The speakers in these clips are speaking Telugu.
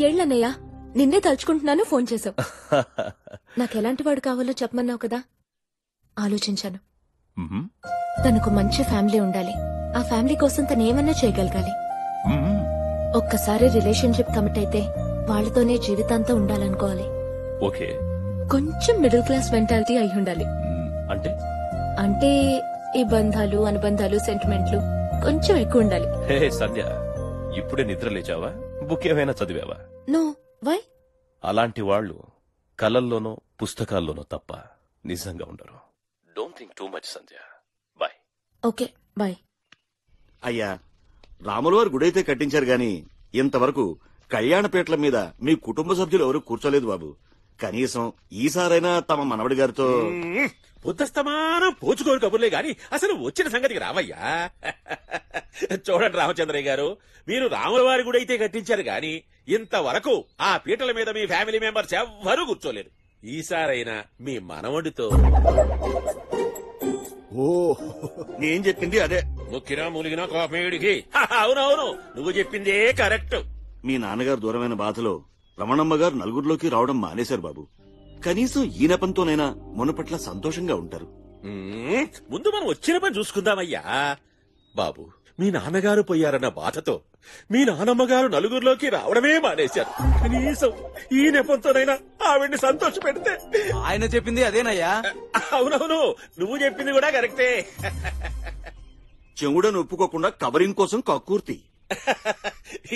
ఏళ్ళన్నయ్యా, నిన్నే తలుచుకుంటున్నాను, ఫోన్ చేశావు. నాకెలాంటి వాడు కావాలో చెప్పమన్నావు కదా, ఆలోచించాను. తనకు మంచి ఫ్యామిలీ ఉండాలి. ఆ ఫ్యామిలీ కోసం తను ఏమన్నా చేయగలగాలి. ఒక్కసారి రిలేషన్షిప్ కమిట్ అయితే వాళ్లతోనే జీవితాంతం ఉండాలనుకోవాలి. ఓకే, కొంచెం మిడిల్ క్లాస్ మెంటాలిటీ అయి ఉండాలి. అంటే అంటే ఈ బంధాలు, అనుబంధాలు, సెంటిమెంట్లు కొంచెం ఎక్కువ ఉండాలి. హే సంధ్య, ఇప్పుడే నిద్ర లేచావా? బుక్ ఏమైనా చదివావా? No, why? అలాంటి వాళ్ళు కలల్లోనో పుస్తకాల్లోనో తప్ప నిజంగా ఉండరు. Don't think too much Sandhya. Bye. Okay, bye. అయ్యా, రాములవారి గుడైతే కట్టించారు గాని ఇంతవరకు కళ్యాణపేటల మీద మీ కుటుంబ సభ్యులు ఎవరు కూర్చోలేదు బాబు. కనీసం ఈసారైనా తమ మనవడి గారితో. బుద్ధస్తమానం పోచుకోరు కబుర్లే గాని అసలు వచ్చిన సంగతికి రావయ్యా. చూడండి రామచంద్రయ్య గారు, మీరు రాముల వారి గుడైతే కట్టించారు గాని ఇంతవరకు ఆ పీటల మీద మీ ఫ్యామిలీ మెంబర్స్ ఎవ్వరూ కూర్చోలేరు. ఈసారైనా మీ మనవడితో. ఓ, నేను చెప్పింది అదే. ముక్కినా మూలిగినా కోపమేడికి. అవునవును, నువ్వు చెప్పిందే కరెక్ట్. మీ నాన్నగారు దూరమైన బాధలో రమణమ్మ గారు నలుగురిలోకి రావడం మానేశారు బాబు. కనీసం ఈ నెపంతోనైనా మునపట్ల సంతోషంగా ఉంటారు. ముందు మనం వచ్చిన పని చూసుకుందామయ్యా. బాబు, మీ నాన్నగారు పోయారన్న బాధతో మీ నానమ్మగారు నలుగురిలోకి రావడమే మానేశారు. కనీసం ఈ నెపంతోనైనా ఆవిడ్ని సంతోష పెడితే. ఆయన చెప్పింది అదేనయ్యా. అవునవును, నువ్వు చెప్పింది కూడా కరెక్టే. చెవుడను ఒప్పుకోకుండా కవరింగ్ కోసం కక్కుర్తి.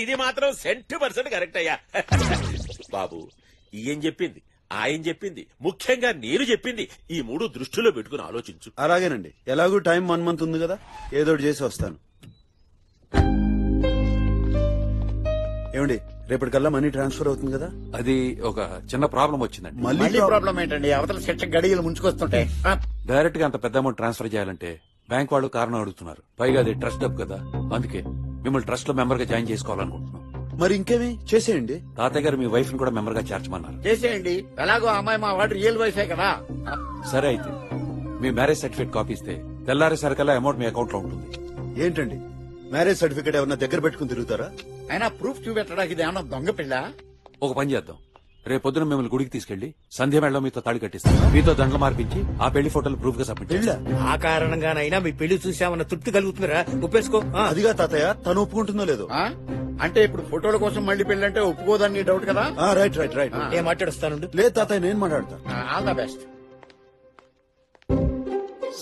ఇది మాత్రం 100% కరెక్ట్ అయ్యా. బాబు, ఈయన చెప్పింది, ఆయన చెప్పింది, ముఖ్యంగా నేను చెప్పింది, ఈ మూడు దృష్టిలో పెట్టుకుని ఆలోచించు. అలాగేనండి, ఎలాగూ టైం 1 మంత్ ఉంది కదా, ఏదోటి చేసి వస్తాను. ఏమండి, రేపటికల్లా మనీ ట్రాన్స్ఫర్ అవుతుంది కదా? అది ఒక చిన్న ప్రాబ్లం వచ్చిందండి. మళ్ళీ ప్రాబ్లం ఏంటండి? అవతల శిక్ష గడియలు ముంచుకొస్తుంటే డైరెక్ట్ గా అంత పెద్ద అమౌంట్ ట్రాన్స్ఫర్ చేయాలంటే బ్యాంక్ వాళ్ళు కారణం అడుగుతున్నారు. పైగా అది ట్రస్ట్ డబ్బు కదా, అందుకే మిమ్మల్ని ట్రస్ట్ లో మెంబర్ గా జాయిన్ చేసుకోవాలనుకుంటున్నాం. మరి ఇంకేమి చేసేయండి. తాతయ్య గారు మీ వైఫ్ ని కూడా మెంబర్ గా చేర్చమన్నారు. చేసేయండి. ఎలాగో అమ్మాయి మా వాడు రియల్ వైఫే కదా. సరే, అయితే మీ మ్యారేజ్ సర్టిఫికేట్ కాపీ ఇస్తే తెల్లారేసరికల్లా అమౌంట్ మీ అకౌంట్ లో ఉంటుంది. ఏంటండి, మ్యారేజ్ సర్టిఫికేట్ ఏమన్నా దగ్గర పెట్టుకుని తిరుగుతారా? అయినా ప్రూఫ్ చూపెట్టడానికి ఇది ఏమన్నా దొంగ పిల్ల? ఒక పని చేద్దాం, రేపు పొద్దున మిమ్మల్ని గుడికి తీసుకెళ్లి సంధ్య మేళలో మీతో తాళి కట్టిస్తాను. మీతో దండలు మార్పించి ఆ పెళ్లి ఫోటోలు ప్రూఫ్ గా సబ్మిట్ చేస్తాం. ఆ కారణంగానైనా మీ పెళ్లి చూసామన్న తృప్తి కలుగుతుందిరా, ఒప్పేసుకో. అదిగా తాతయ్య, తను ఒప్పుకుంటుందో లేదో. అంటే ఇప్పుడు ఫోటోల కోసం మళ్ళీ పెళ్ళంటే ఒప్పుకోదని డౌట్ కదా? Right right right. ఏం మాట్లాడుస్తాను? లేదు తాతయ్య, నేను మాట్లాడతా. All the best.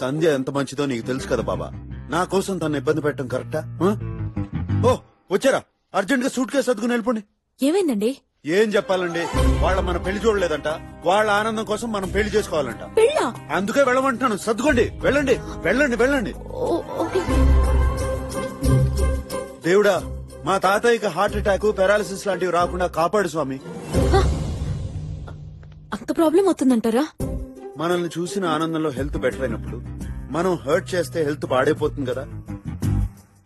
సంధ్య ఎంత మంచిదో నీకు తెలుసు కదా బాబా. నా కోసం తను ఇబ్బంది పెట్టడం కరెక్టా? ఓ వచ్చారా, అర్జెంట్ గా సూట్ కేసు సర్దుకుని వెళ్ళిపోండి. ఏమైందండి? ఏం చెప్పాలండి, వాళ్ళ మన పెళ్లి చూడలేదంట, వాళ్ళ ఆనందం కోసం మనం పెళ్లి చేసుకోవాలంట. పెళ్ళా? అందుకే వెళ్ళమంటున్నాను, సర్దుకోండి, వెళ్ళండి వెళ్ళండి వెళ్ళండి. దేవుడా, మా తాతయ్యకి హార్ట్ అటాక్, పారాలిసిస్ లాంటివి రాకుండా కాపాడు స్వామి. అంత ప్రాబ్లం అవుతుందంటారా? మనల్ని చూసిన ఆనందంలో హెల్త్ బెటర్ అయినప్పుడు మనం హర్ట్ చేస్తే హెల్త్ పాడైపోతుంది కదా.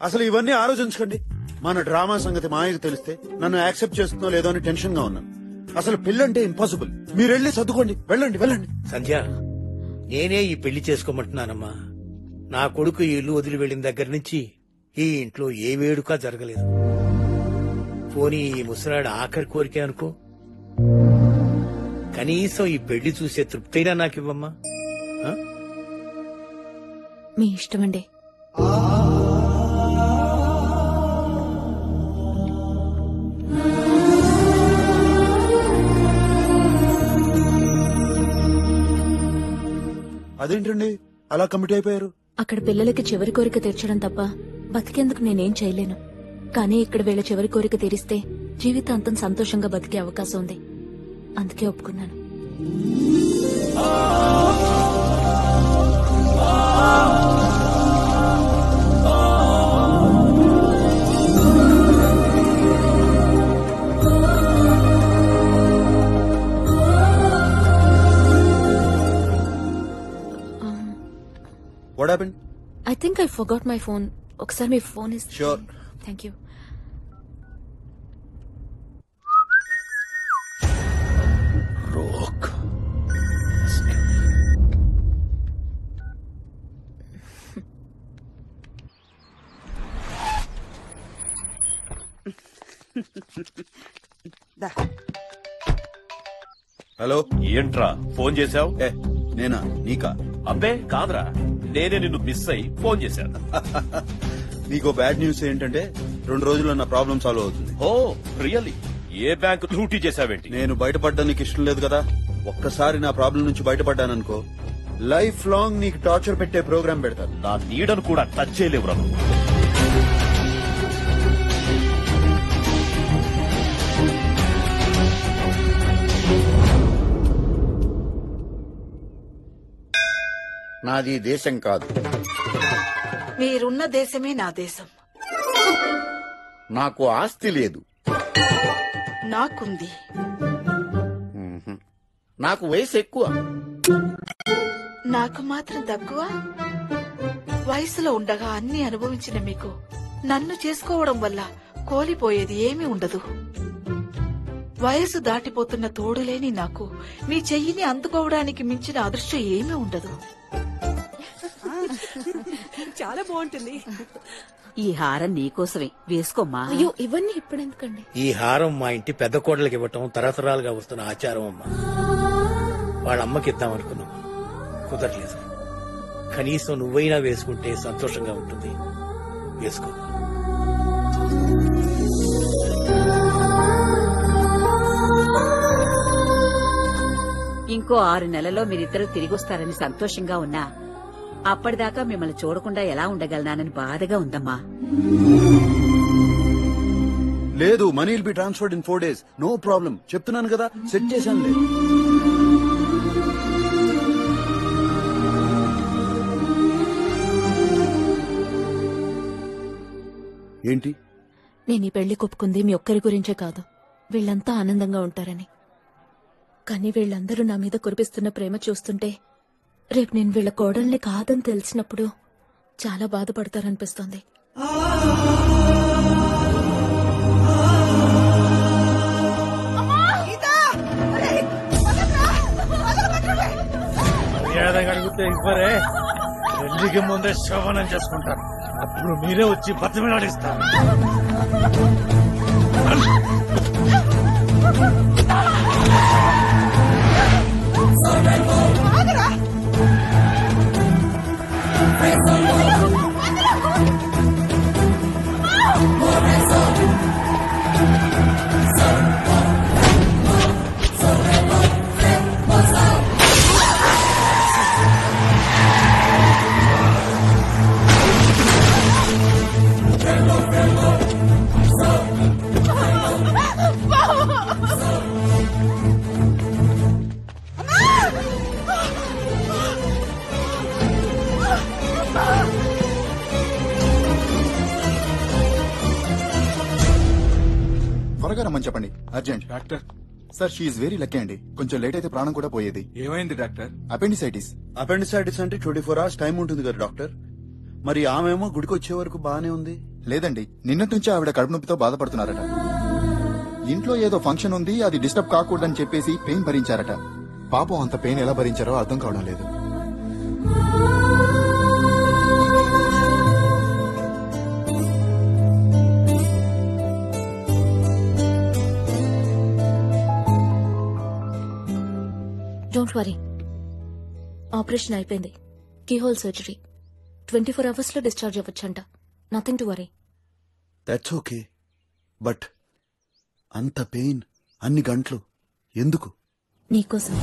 అసలు ఇవన్నీ ఆలోచించకండి. మన డ్రామా సంగతి మాయకు తెలిస్తే నన్ను యాక్సెప్ట్ చేస్తుందో లేదో అని టెన్షన్ గా ఉన్నాను. అసలు పెళ్ళంటే ఇంపాసిబుల్. మీరెళ్ళి సర్దుకోండి, వెళ్ళండి వెళ్ళండి. సంధ్య, నేనే ఈ పెళ్లి చేసుకోమంటున్నానమ్మా. నా కొడుకు ఈ ఇల్లు వదిలి వెళ్లిన దగ్గర నుంచి ఈ ఇంట్లో ఏ వేడుక జరగలేదు. పోనీ ఈ ముసలాడు ఆఖరి కోరికే అనుకో. కనీసం ఈ పెళ్లి చూసే తృప్తైనా నాకివ్వమ్మా. మీ ఇష్టమండి. అదేంటండి అలా కమిట్ అయిపోయారు? అక్కడ పిల్లలకి చివరి కోరిక తీర్చడం తప్ప బతికేందుకు నేనేం చేయలేను. కానీ ఇక్కడ వీళ్ళ చివరి కోరిక తీరిస్తే జీవితాంతం సంతోషంగా బతికే అవకాశం ఉంది. అందుకే ఒప్పుకున్నాను. What happened? I think I forgot my phone. ఒకసారి మీ ఫోన్ ఇస్తే. Sure. Thank you. Rock. Hello. ఏంట్రా ఫోన్ చేశావు? ఏ నేనా నీకా? అబ్బే కాదురా, నేనే నిన్ను మిస్ అయి ఫోన్ చేశాను. నీకో బ్యాడ్ న్యూస్ ఏంటంటే 2 రోజుల్లో నా ప్రాబ్లం సాల్వ్ అవుతుంది. ఓ రియల్లీ? ఏ బ్యాంక్ లూటీ చేశావేంటి? నేను బయటపడడానికి ఇష్టం లేదు కదా. ఒక్కసారి నా ప్రాబ్లం నుంచి బయటపడ్డాననుకో లైఫ్ లాంగ్ నీకు టార్చర్ పెట్టే ప్రోగ్రామ్ పెడతాను. నా నీడను కూడా టచ్ చేయలేవురా నువ్వు. నాది దేశం కాదు, మీరున్న దేశమే నా దేశం. నాకు ఆస్తి లేదు, నాకుంది. నాకు వయసు ఎక్కువ, నాకు మాత్రం తక్కువ. వయసులో ఉండగా అన్ని అనుభవించిన మీకు నన్ను చేసుకోవడం వల్ల కోల్పోయేది ఏమీ ఉండదు. వయసు దాటిపోతున్న తోడులేని నాకు మీ చెయ్యిని అందుకోవడానికి మించిన అదృష్టం ఏమీ ఉండదు. చాలా బాగుంటుంది. ఈ హారం నీకోసమే, వేసుకోమ్మా. అయ్యో ఇవన్నీ ఇప్పుడెందుకండి? ఈ హారం మా ఇంటి పెద్ద కోడలికి ఇవ్వటం తరతరాలుగా వస్తున్న ఆచారం అమ్మా. వాళ్ళ అమ్మకి ఇద్దామనుకున్నాం, కుదరలేదు. కనీసం నువ్వైనా వేసుకుంటే సంతోషంగా ఉంటుంది, వేసుకో. ఇంకో 6 నెలల్లో మీరిద్దరూ తిరిగొస్తారని సంతోషంగా ఉన్నా అప్పటిదాకా మిమ్మల్ని చూడకుండా ఎలా ఉండగలనానని బాధగా ఉందమ్మా. లేదు, money will be transferred in 4 days. No problem, చెప్తున్నాను కదా, సెట్ చేశాను. లేదు ఏంటి? నేను ఈ పెళ్లి కొప్పుకుంది మీ ఒక్కరి గురించే కాదు, వీళ్ళంతా ఆనందంగా ఉంటారని. కానీ వీళ్ళందరూ నా మీద కురిపిస్తున్న ప్రేమ చూస్తుంటే రేపు నేను వీళ్ళ కోడల్ని కాదని తెలిసినప్పుడు చాలా బాధపడతారనిపిస్తోంది. అడిగితే ఇవ్వరే, పెళ్లికి ముందే శోభనం చేసుకుంటారు, అప్పుడు మీరే వచ్చి బతిమలాడిస్తారు. త్వరగా రమ్మని చెప్పండి, urgent. Doctor sir, she's very lucky అండి. కొంచెం లేట్ అయితే ప్రాణం కూడా పోయేది. ఏమైంది డాక్టర్? అపెండిసైటిస్. అపెండిసైటిస్ అంటే 24 hours టైం ఉంటుంది కదా డాక్టర్. మరి ఆమెమో గుడికి వచ్చే వరకు బానే ఉంది. లేదండి, నిన్నటి నుంచి ఆవిడ కడుపు నొప్పితో బాధపడుతున్నారట. ఇంట్లో ఏదో ఫంక్షన్ ఉంది, అది డిస్టర్బ్ కాకూడదని చెప్పేసి పెయిన్ భరించారట. పాపం అంత పెయిన్ ఎలా భరించారో అర్థం కావడం లేదు. డోంట్ వరీ, ఆపరేషన్ అయిపోయింది. Keyhole surgery. 24 hours లో డిశ్చార్జ్ అవ్వచ్చంట. Nothing to worry. That's okay, but అంత పెయిన్ అన్ని గంటలు ఎందుకు? నీకోసం.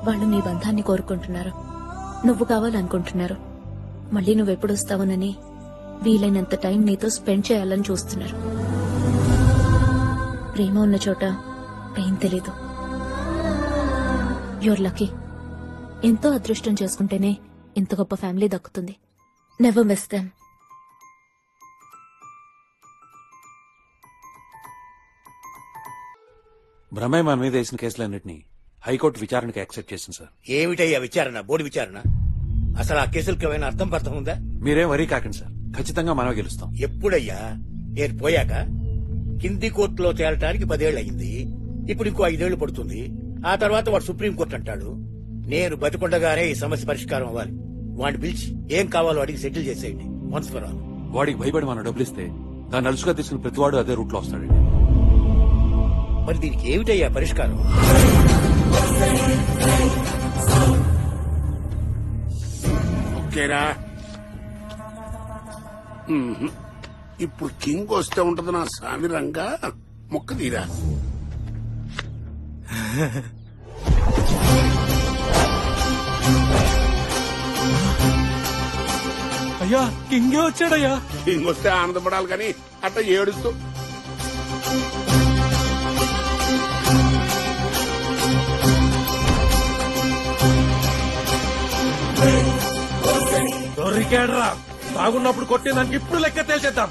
వాళ్ళు నీ బంధాన్ని కోరుకుంటున్నారు, నువ్వు కావాలనుకుంటున్నారు. మళ్ళీ నువ్వెప్పుడు వస్తావునని వీలైనంత టైం నీతో స్పెండ్ చేయాలని చూస్తున్నారు. ప్రేమ ఉన్న చోట పెయిన్ తెలీదు. You're lucky. ఎంతో అదృష్టం చేసుకుంటేనే ఇంత గొప్ప ఫ్యామిలీ దక్కుతుంది. Never miss them. బ్రహ్మయ్య మన మీద వేసిన కేసులన్నింటినీ హైకోర్టు విచారణకి యాక్సెప్ట్ చేసింది సార్. ఏమిటయ్యా విచారణ? బోర్డు విచారణ? అసలు ఆ కేసులకు ఏమైనా అర్థం పర్థం ఉందా? మీరేం వరీ కాకండి సార్, ఖచ్చితంగా మనమే గెలుస్తాం. ఎప్పుడయ్యా? నేను పోయాక కింది కోర్టులో తేలటానికి 10 ఏళ్ళు అయింది. ఇప్పుడు ఇంకో 5 ఏళ్లు పడుతుంది. ఆ తర్వాత వాడు సుప్రీంకోర్టు అంటాడు. నేను బతికొండగానే ఈ సమస్య పరిష్కారం అవ్వాలి. వాడిని పిలిచి ఏం కావాలో అడిగి సెటిల్ చేసేయండి, వన్స్ ఫర్ ఆల్. వాడికి భయపడి మనం డబ్బులు ఇస్తే దాన్ని అలుసుగా తీసుకుని ప్రతివాడు అదే రూట్ లో వస్తాడండి. మరి దీనికి ఏమిటయ్యా పరిష్కారం? ఓకేరా, ఇప్పుడు కింగ్ వస్తే ఉంటది నా సామిరంగా. మొక్క తీరా. అయ్యా కింగే వచ్చాడయ్యా. కింగ్ వస్తే ఆనందపడాలి కానీ అట్లా ఏడుస్తూ. దొరికాడ్రా. తాగున్నప్పుడు కొట్టే దానికి ఇప్పుడు లెక్క తేల్చేద్దాం.